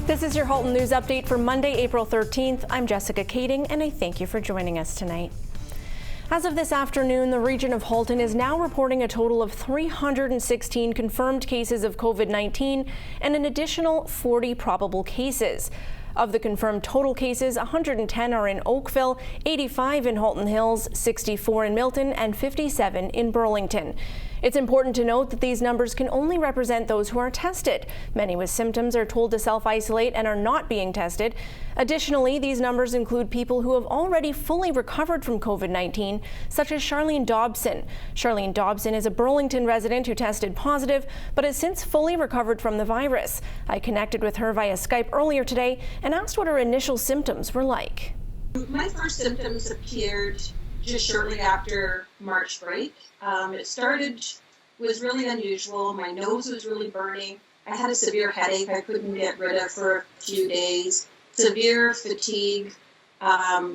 This is your Halton News Update for Monday, April 13th. I'm Jessica Kaitting, and I thank you for joining us tonight. As of this afternoon, the region of Halton is now reporting a total of 316 confirmed cases of COVID-19 and an additional 40 probable cases. Of the confirmed total cases, 110 are in Oakville, 85 in Halton Hills, 64 in Milton, and 57 in Burlington. It's important to note that these numbers can only represent those who are tested. Many with symptoms are told to self-isolate and are not being tested. Additionally, these numbers include people who have already fully recovered from COVID-19, such as Charlene Dobson. Charlene Dobson is a Burlington resident who tested positive, but has since fully recovered from the virus. I connected with her via Skype earlier today and asked what her initial symptoms were like. My first symptoms appeared just shortly after March break. Was really unusual. My nose was really burning. I had a severe headache I couldn't get rid of for a few days. Severe fatigue. I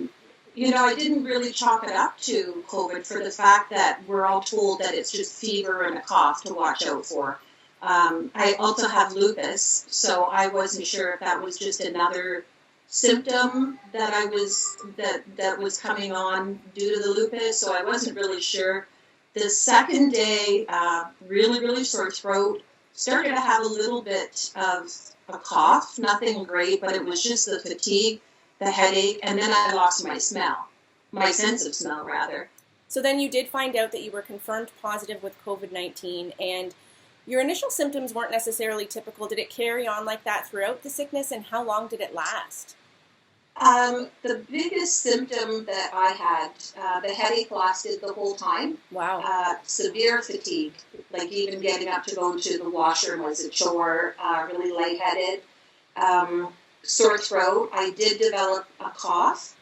didn't really chalk it up to COVID for the fact that we're all told that it's just fever and a cough to watch out for. I also have lupus, so I wasn't sure if that was just another symptom that was coming on due to the lupus, so I wasn't really sure. The second day, really sore throat, started to have a little bit of a cough, nothing great, but it was just the fatigue, the headache, and then I lost my sense of smell rather. So then you did find out that you were confirmed positive with COVID-19, and your initial symptoms weren't necessarily typical. Did it carry on like that throughout the sickness, and how long did it last? The biggest symptom that I had, the headache lasted the whole time. Wow. Severe fatigue, like even getting up to go to the washroom was a chore, really lightheaded. Sore throat. I did develop a cough,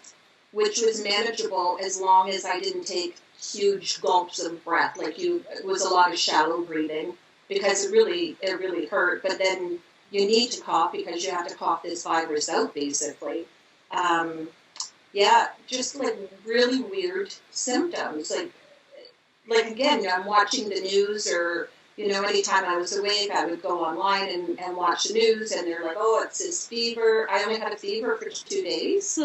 which was manageable as long as I didn't take huge gulps of breath. It was a lot of shallow breathing because it really hurt. But then you need to cough because you have to cough this virus out, basically. Just really weird symptoms. Like again, I'm watching the news, or anytime I was awake, I would go online and watch the news, and they're like, "Oh, it's this fever." I only had a fever for 2 days,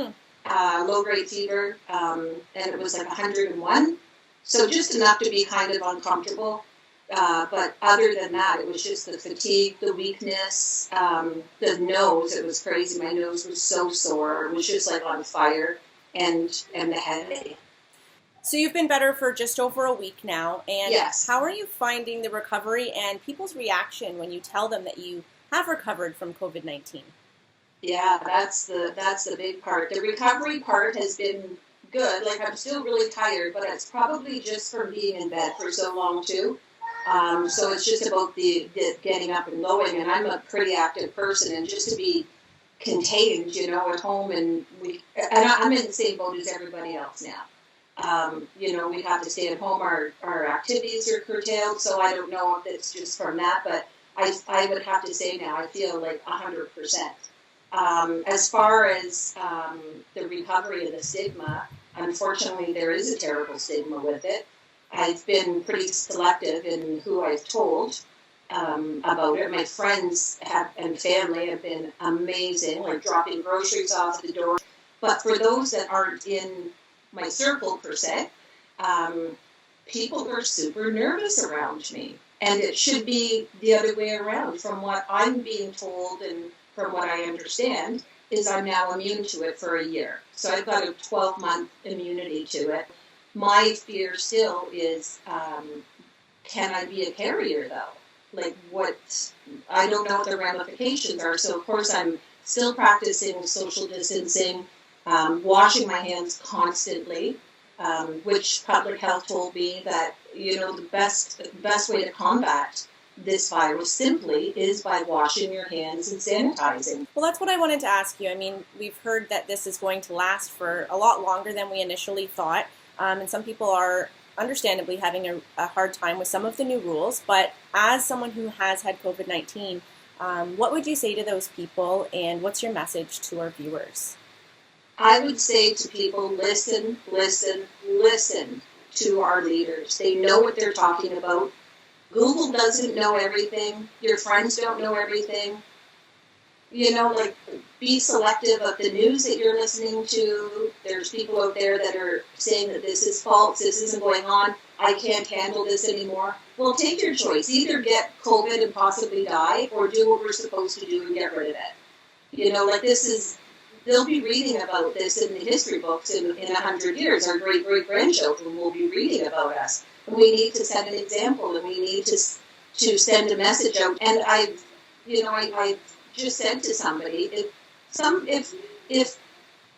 low-grade fever, and it was like 101. So just enough to be kind of uncomfortable. But other than that, it was just the fatigue, the weakness, the nose. It was crazy. My nose was so sore. It was just like on fire, and the headache. So you've been better for just over a week now. And yes. How are you finding the recovery and people's reaction when you tell them that you have recovered from COVID-19? Yeah, that's the big part. The recovery part has been good. I'm still really tired, but it's probably just from being in bed for so long too. So it's just about the getting up and going, and I'm a pretty active person, and just to be contained, at home, and I'm in the same boat as everybody else now. We have to stay at home. Our activities are curtailed, so I don't know if it's just from that, but I would have to say now I feel like 100%. As far as the recovery and the stigma, unfortunately, there is a terrible stigma with it. I've been pretty selective in who I've told about it. My friends and family have been amazing, dropping groceries off the door. But for those that aren't in my circle, per se, people are super nervous around me. And it should be the other way around. From what I'm being told and from what I understand, is I'm now immune to it for a year. So I've got a 12-month immunity to it. My fear still is, can I be a carrier though? I don't know what the ramifications are. So of course I'm still practicing social distancing, washing my hands constantly, which public health told me that, the best way to combat this virus simply is by washing your hands and sanitizing. Well, that's what I wanted to ask you. I mean, we've heard that this is going to last for a lot longer than we initially thought. And some people are understandably having a hard time with some of the new rules. But as someone who has had COVID-19, what would you say to those people, and what's your message to our viewers? I would say to people, listen to our leaders. They know what they're talking about. Google doesn't know everything. Your friends don't know everything. like be selective of the news that you're listening to. There's people out there that are saying that this is false, this isn't going on, I can't handle this anymore. Well, take your choice. Either get COVID and possibly die, or do what we're supposed to do and get rid of it. They'll be reading about this in the history books in 100 years. Our great-great-grandchildren will be reading about us. And we need to set an example, and we need to send a message out. And I just said to somebody, if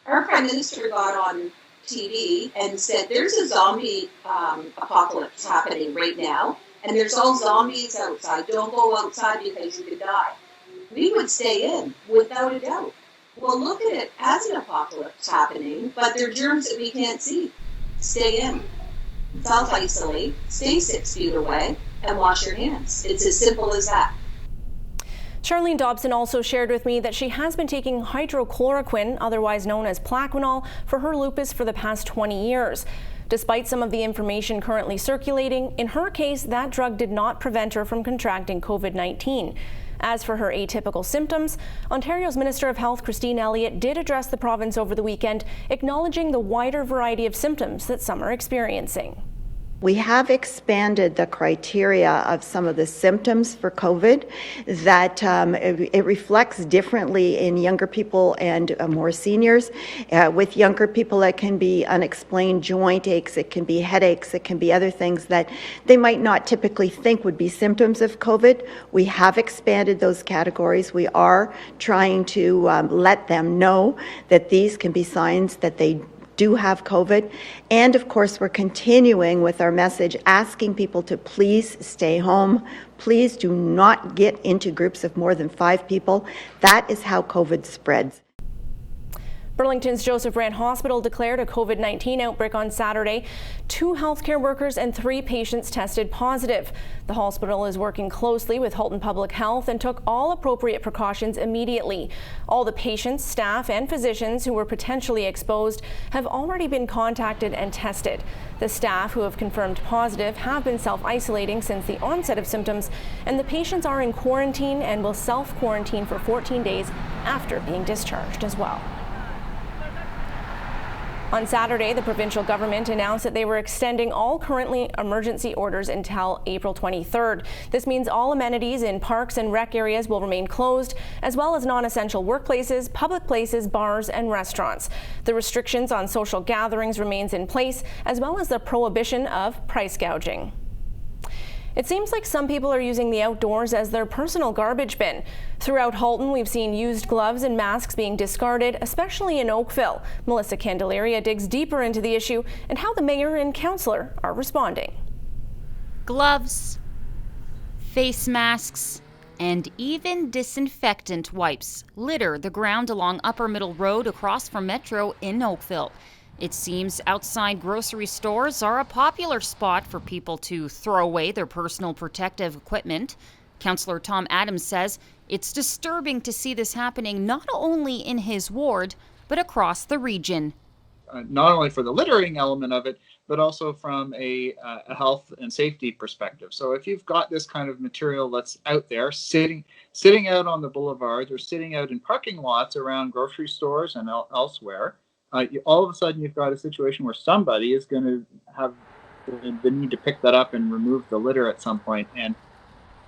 our Prime Minister got on TV and said, there's a zombie apocalypse happening right now, and there's all zombies outside, don't go outside because you could die, we would stay in, without a doubt. Well, look at it as an apocalypse happening, but they're germs that we can't see. Stay in. Self-isolate, stay 6 feet away, and wash your hands. It's as simple as that. Charlene Dobson also shared with me that she has been taking hydrochloroquine, otherwise known as Plaquenil, for her lupus for the past 20 years. Despite some of the information currently circulating, in her case, that drug did not prevent her from contracting COVID-19. As for her atypical symptoms, Ontario's Minister of Health, Christine Elliott, did address the province over the weekend, acknowledging the wider variety of symptoms that some are experiencing. We have expanded the criteria of some of the symptoms for COVID that it reflects differently in younger people and more seniors. With younger people, it can be unexplained joint aches, it can be headaches, it can be other things that they might not typically think would be symptoms of COVID. We have expanded those categories. We are trying to let them know that these can be signs that they do have COVID. And of course, we're continuing with our message, asking people to please stay home. Please do not get into groups of more than 5 people. That is how COVID spreads. Burlington's Joseph Brant Hospital declared a COVID-19 outbreak on Saturday. 2 healthcare workers and 3 patients tested positive. The hospital is working closely with Halton Public Health and took all appropriate precautions immediately. All the patients, staff, and physicians who were potentially exposed have already been contacted and tested. The staff who have confirmed positive have been self-isolating since the onset of symptoms, and the patients are in quarantine and will self-quarantine for 14 days after being discharged as well. On Saturday, the provincial government announced that they were extending all currently emergency orders until April 23rd. This means all amenities in parks and rec areas will remain closed, as well as non-essential workplaces, public places, bars, and restaurants. The restrictions on social gatherings remains in place, as well as the prohibition of price gouging. It seems like some people are using the outdoors as their personal garbage bin. Throughout Halton, we've seen used gloves and masks being discarded, especially in Oakville. Melissa Candelaria digs deeper into the issue and how the mayor and councillor are responding. Gloves, face masks, and even disinfectant wipes litter the ground along Upper Middle Road across from Metro in Oakville. It seems outside grocery stores are a popular spot for people to throw away their personal protective equipment. Councillor Tom Adams says it's disturbing to see this happening not only in his ward, but across the region. Not only for the littering element of it, but also from a health and safety perspective. So if you've got this kind of material that's out there, sitting out on the boulevards or sitting out in parking lots around grocery stores and elsewhere, all of a sudden you've got a situation where somebody is going to have the need to pick that up and remove the litter at some point, and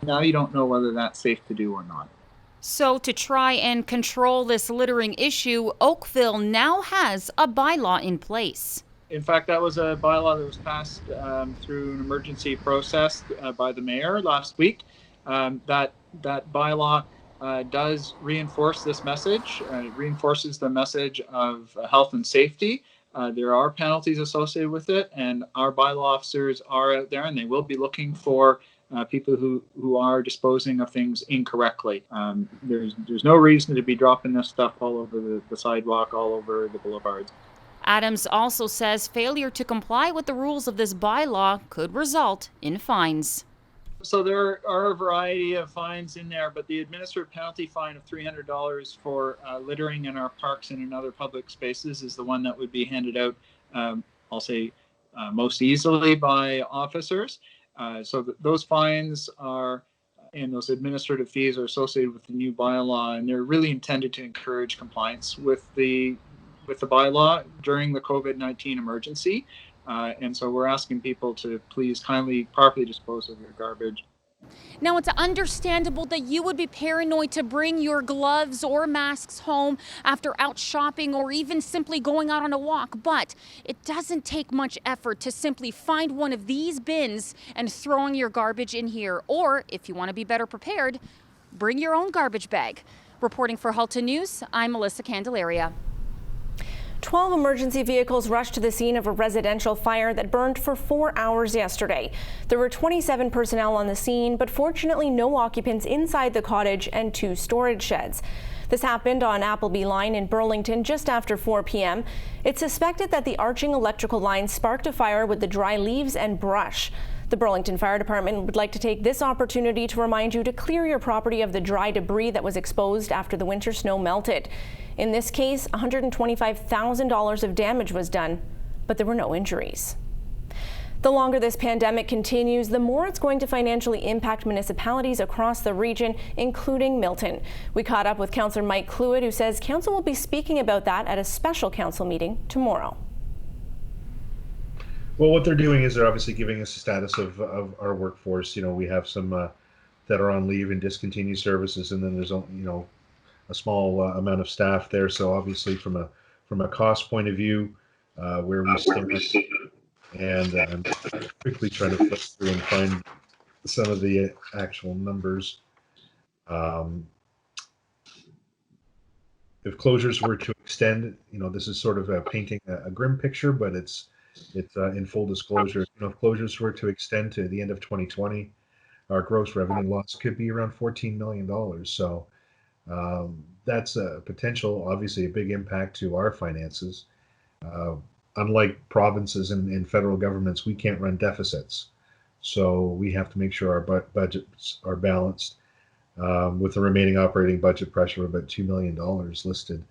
now you don't know whether that's safe to do or not. So to try and control this littering issue, Oakville now has a bylaw in place. In fact, that was a bylaw that was passed through an emergency process by the mayor last week. That bylaw does reinforce this message. It reinforces the message of health and safety. There are penalties associated with it, and our bylaw officers are out there, and they will be looking for people who are disposing of things incorrectly. There's no reason to be dropping this stuff all over the sidewalk, all over the boulevards. Adams also says failure to comply with the rules of this bylaw could result in fines. So there are a variety of fines in there, but the administrative penalty fine of $300 for littering in our parks and in other public spaces is the one that would be handed out, I'll say, most easily by officers. So those fines are and those administrative fees are associated with the new bylaw, and they're really intended to encourage compliance with the bylaw during the COVID-19 emergency. And so we're asking people to please kindly properly dispose of your garbage. Now, it's understandable that you would be paranoid to bring your gloves or masks home after out shopping or even simply going out on a walk, but it doesn't take much effort to simply find one of these bins and throwing your garbage in here. Or, if you want to be better prepared, bring your own garbage bag. Reporting for Halton News, I'm Melissa Candelaria. 12 emergency vehicles rushed to the scene of a residential fire that burned for 4 hours yesterday. There were 27 personnel on the scene, but fortunately no occupants inside the cottage and 2 storage sheds. This happened on Appleby Line in Burlington just after 4 p.m. It's suspected that the arching electrical line sparked a fire with the dry leaves and brush. The Burlington Fire Department would like to take this opportunity to remind you to clear your property of the dry debris that was exposed after the winter snow melted. In this case, $125,000 of damage was done, but there were no injuries. The longer this pandemic continues, the more it's going to financially impact municipalities across the region, including Milton. We caught up with Councillor Mike Cluett, who says council will be speaking about that at a special council meeting tomorrow. Well, what they're doing is they're obviously giving us a status of our workforce. You know, we have some that are on leave and discontinued services, and then there's a small amount of staff there. So obviously, from a cost point of view, where we stand, and I'm quickly trying to flip through and find some of the actual numbers. If closures were to extend, this is sort of painting a grim picture, but it's in full disclosure. If closures were to extend to the end of 2020, our gross revenue loss could be around $14 million. So that's a potential, obviously a big impact to our finances. Unlike provinces and federal governments, we can't run deficits. So we have to make sure our budgets are balanced, with the remaining operating budget pressure of about $2 million listed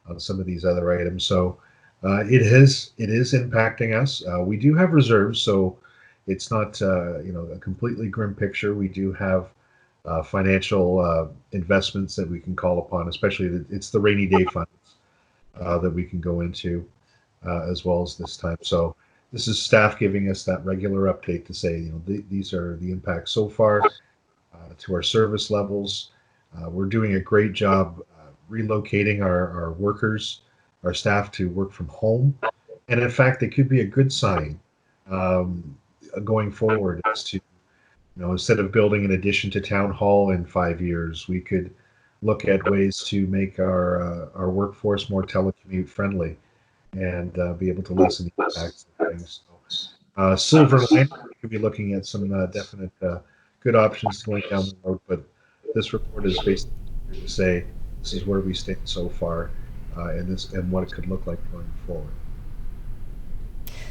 on some of these other items. So it is impacting us. We do have reserves, so it's not a completely grim picture. We do have financial investments that we can call upon, especially it's the rainy day funds that we can go into as well as this time. So this is staff giving us that regular update to say, these are the impacts so far to our service levels. We're doing a great job relocating our workers, our staff to work from home. And in fact, it could be a good sign going forward as to, instead of building an addition to town hall in 5 years, we could look at ways to make our workforce more telecommute friendly and be able to lessen the impacts of things. So, silver lining, we could be looking at some definite good options going down the road, but this report is basically to say this is where we stand so far and what it could look like going forward.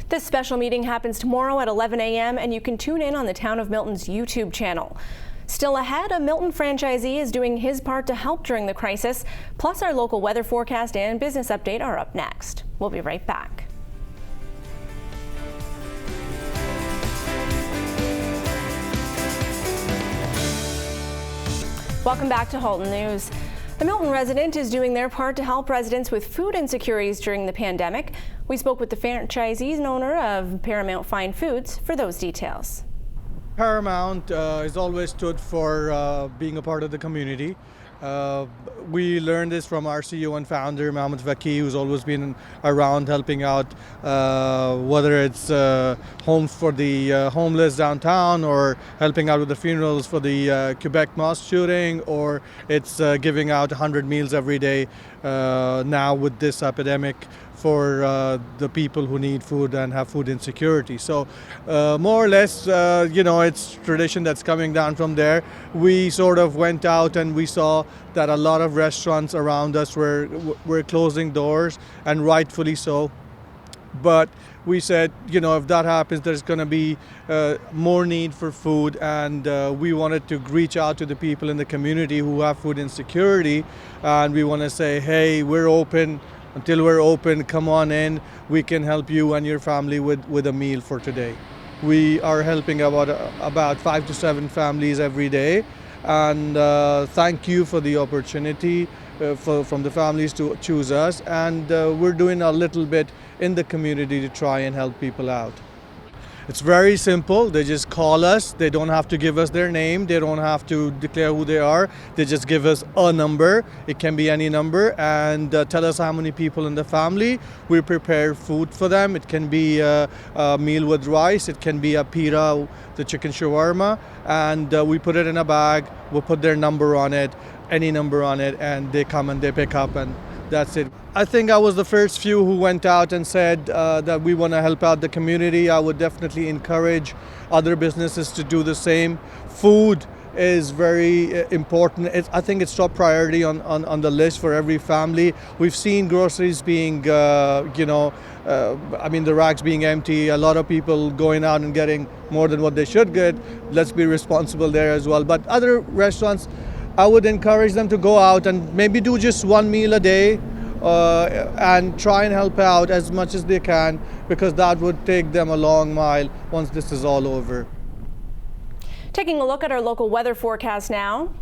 This special meeting happens tomorrow at 11 a.m. and you can tune in on the Town of Milton's YouTube channel. Still ahead, a Milton franchisee is doing his part to help during the crisis. Plus, our local weather forecast and business update are up next. We'll be right back. Welcome back to Halton News. A Milton resident is doing their part to help residents with food insecurities during the pandemic. We spoke with the franchisee and owner of Paramount Fine Foods for those details. Paramount has always stood for being a part of the community. We learned this from our CEO and founder, Mohammed Vaki, who's always been around helping out, whether it's homes for the homeless downtown or helping out with the funerals for the Quebec mosque shooting, or it's giving out 100 meals every day now with this epidemic for the people who need food and have food insecurity. So more or less, it's tradition that's coming down from there. We sort of went out and we saw that a lot of restaurants around us were closing doors, and rightfully so. But we said, if that happens, there's going to be more need for food, and we wanted to reach out to the people in the community who have food insecurity, and we want to say, hey, we're open. Until we're open, come on in. We can help you and your family with a meal for today. We are helping about 5 to 7 families every day, And thank you for the opportunity from the families to choose us. And we're doing a little bit in the community to try and help people out. It's very simple. They just call us. They don't have to give us their name. They don't have to declare who they are. They just give us a number. It can be any number, and tell us how many people in the family. We prepare food for them. It can be a meal with rice. It can be a pita, the chicken shawarma, and we put it in a bag. We put their number on it, any number on it, and they come and they pick up, and that's it. I think I was the first few who went out and said that we want to help out the community. I would definitely encourage other businesses to do the same. Food is very important. I think it's top priority on the list for every family. We've seen groceries being, the racks being empty. A lot of people going out and getting more than what they should get. Let's be responsible there as well. But other restaurants, I would encourage them to go out and maybe do just one meal a day and try and help out as much as they can, because that would take them a long mile once this is all over. Taking a look at our local weather forecast now.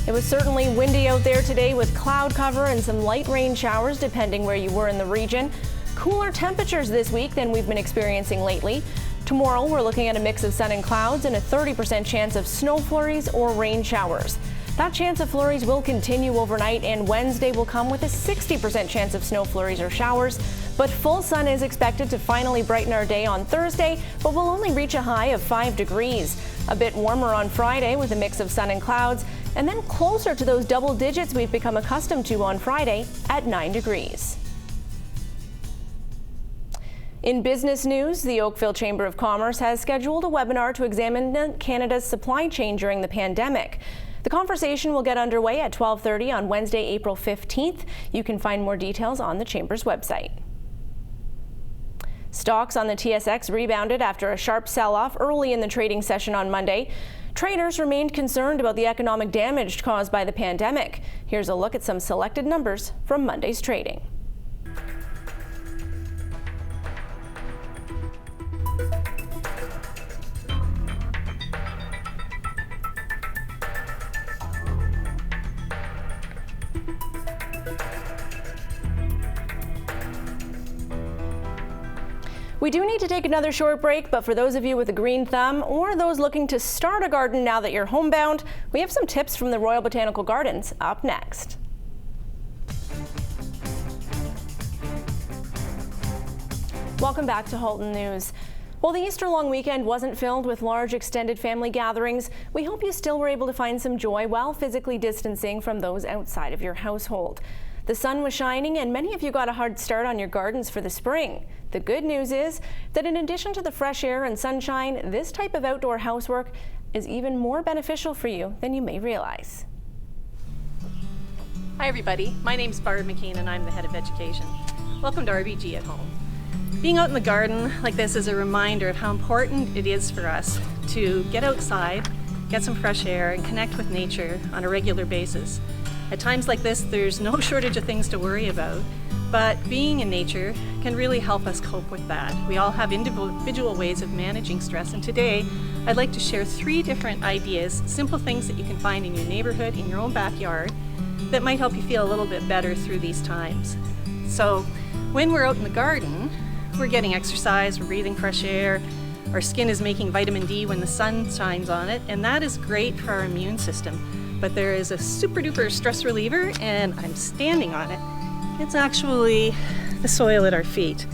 It was certainly windy out there today with cloud cover and some light rain showers depending where you were in the region. Cooler temperatures this week than we've been experiencing lately. Tomorrow we're looking at a mix of sun and clouds and a 30% chance of snow flurries or rain showers. That chance of flurries will continue overnight, and Wednesday will come with a 60% chance of snow flurries or showers. But full sun is expected to finally brighten our day on Thursday, but we'll only reach a high of 5 degrees. A bit warmer on Friday with a mix of sun and clouds, and then closer to those double digits we've become accustomed to on Friday at 9 degrees. In business news, the Oakville Chamber of Commerce has scheduled a webinar to examine Canada's supply chain during the pandemic. The conversation will get underway at 12:30 on Wednesday, April 15th. You can find more details on the Chamber's website. Stocks on the TSX rebounded after a sharp sell-off early in the trading session on Monday. Traders remained concerned about the economic damage caused by the pandemic. Here's a look at some selected numbers from Monday's trading. We do need to take another short break, but for those of you with a green thumb or those looking to start a garden now that you're homebound, we have some tips from the Royal Botanical Gardens up next. Welcome back to Halton News. While the Easter long weekend wasn't filled with large extended family gatherings, we hope you still were able to find some joy while physically distancing from those outside of your household. The sun was shining and many of you got a hard start on your gardens for the spring. The good news is that in addition to the fresh air and sunshine, this type of outdoor housework is even more beneficial for you than you may realize. Hi everybody, my name's Barb McKean and I'm the head of education. Welcome to RBG at Home. Being out in the garden like this is a reminder of how important it is for us to get outside, get some fresh air, and connect with nature on a regular basis. At times like this, there's no shortage of things to worry about, but being in nature can really help us cope with that. We all have individual ways of managing stress, and today I'd like to share 3 different ideas, simple things that you can find in your neighborhood, in your own backyard, that might help you feel a little bit better through these times. So when we're out in the garden, we're getting exercise, we're breathing fresh air, our skin is making vitamin D when the sun shines on it, and that is great for our immune system. But there is a super duper stress reliever, and I'm standing on it. It's actually the soil at our feet.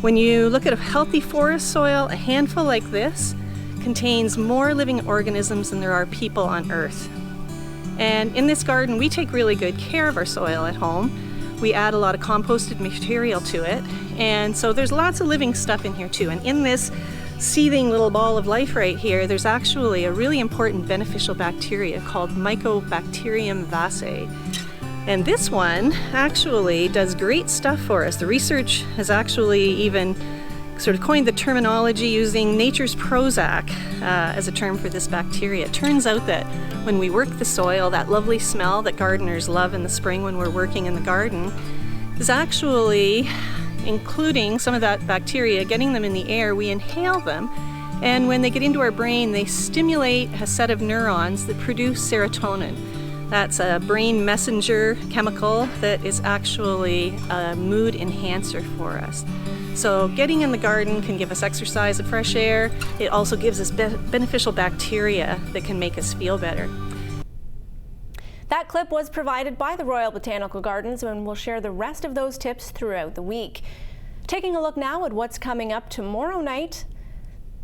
When you look at a healthy forest soil, a handful like this contains more living organisms than there are people on Earth. And in this garden, we take really good care of our soil at home. We add a lot of composted material to it, and so there's lots of living stuff in here too. And in this seething little ball of life right here, there's actually a really important beneficial bacteria called Mycobacterium vaccae. And this one actually does great stuff for us. The research has actually even sort of coined the terminology using nature's Prozac as a term for this bacteria. It turns out that when we work the soil, that lovely smell that gardeners love in the spring when we're working in the garden is actually including some of that bacteria, getting them in the air, we inhale them. And when they get into our brain, they stimulate a set of neurons that produce serotonin. That's a brain messenger chemical that is actually a mood enhancer for us. So getting in the garden can give us exercise and fresh air. It also gives us beneficial bacteria that can make us feel better. That clip was provided by the Royal Botanical Gardens, and we'll share the rest of those tips throughout the week. Taking a look now at what's coming up tomorrow night.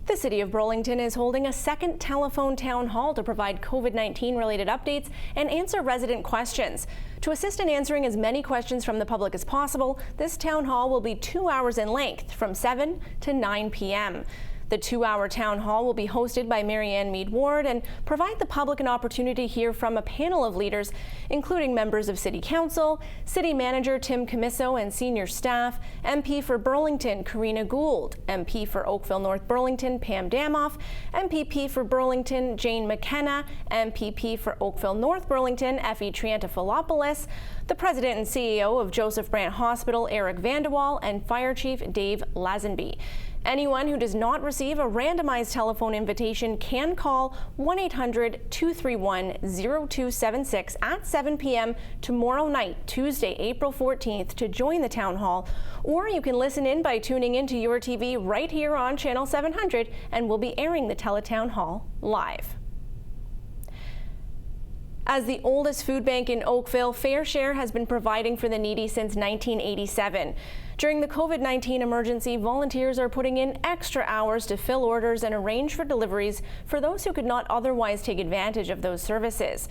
The City of Burlington is holding a second telephone town hall to provide COVID-19 related updates and answer resident questions. To assist in answering as many questions from the public as possible, this town hall will be 2 hours in length from 7 to 9 p.m. The 2-hour town hall will be hosted by Mary Ann Mead Ward and provide the public an opportunity to hear from a panel of leaders, including members of City Council, City Manager Tim Camiso and senior staff, MP for Burlington Karina Gould, MP for Oakville North Burlington Pam Damoff, MPP for Burlington Jane McKenna, MPP for Oakville North Burlington Effie Triantafilopoulos, the President and CEO of Joseph Brant Hospital Eric Vandewall, and Fire Chief Dave Lazenby. Anyone who does not receive a randomized telephone invitation can call 1-800-231-0276 at 7 p.m. tomorrow night, Tuesday, April 14th, to join the town hall. Or you can listen in by tuning into your TV right here on Channel 700, and we'll be airing the Teletown Hall live. As the oldest food bank in Oakville, FARESHARE has been providing for the needy since 1987. During the COVID-19 emergency, volunteers are putting in extra hours to fill orders and arrange for deliveries for those who could not otherwise take advantage of those services.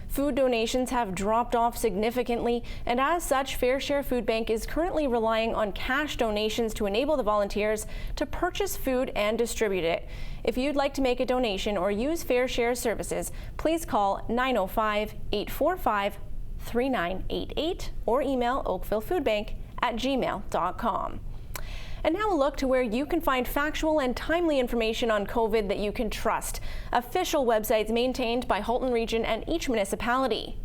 Food donations have dropped off significantly, and as such, FARESHARE Food Bank is currently relying on cash donations to enable the volunteers to purchase food and distribute it. If you'd like to make a donation or use FARESHARE services, please call 905-845-3988 or email oakvillefoodbank@gmail.com. And now a look to where you can find factual and timely information on COVID that you can trust. Official websites maintained by Halton Region and each municipality.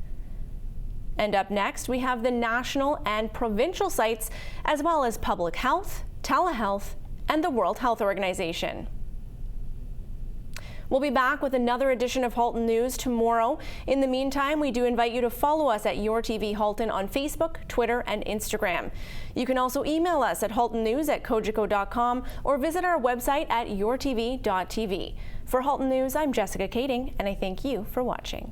And up next, we have the national and provincial sites, as well as public health, telehealth, and the World Health Organization. We'll be back with another edition of Halton News tomorrow. In the meantime, we do invite you to follow us at Your TV Halton on Facebook, Twitter, and Instagram. You can also email us at haltonnews@cogeco.com or visit our website at yourtv.tv. For Halton News, I'm Jessica Kaitting, and I thank you for watching.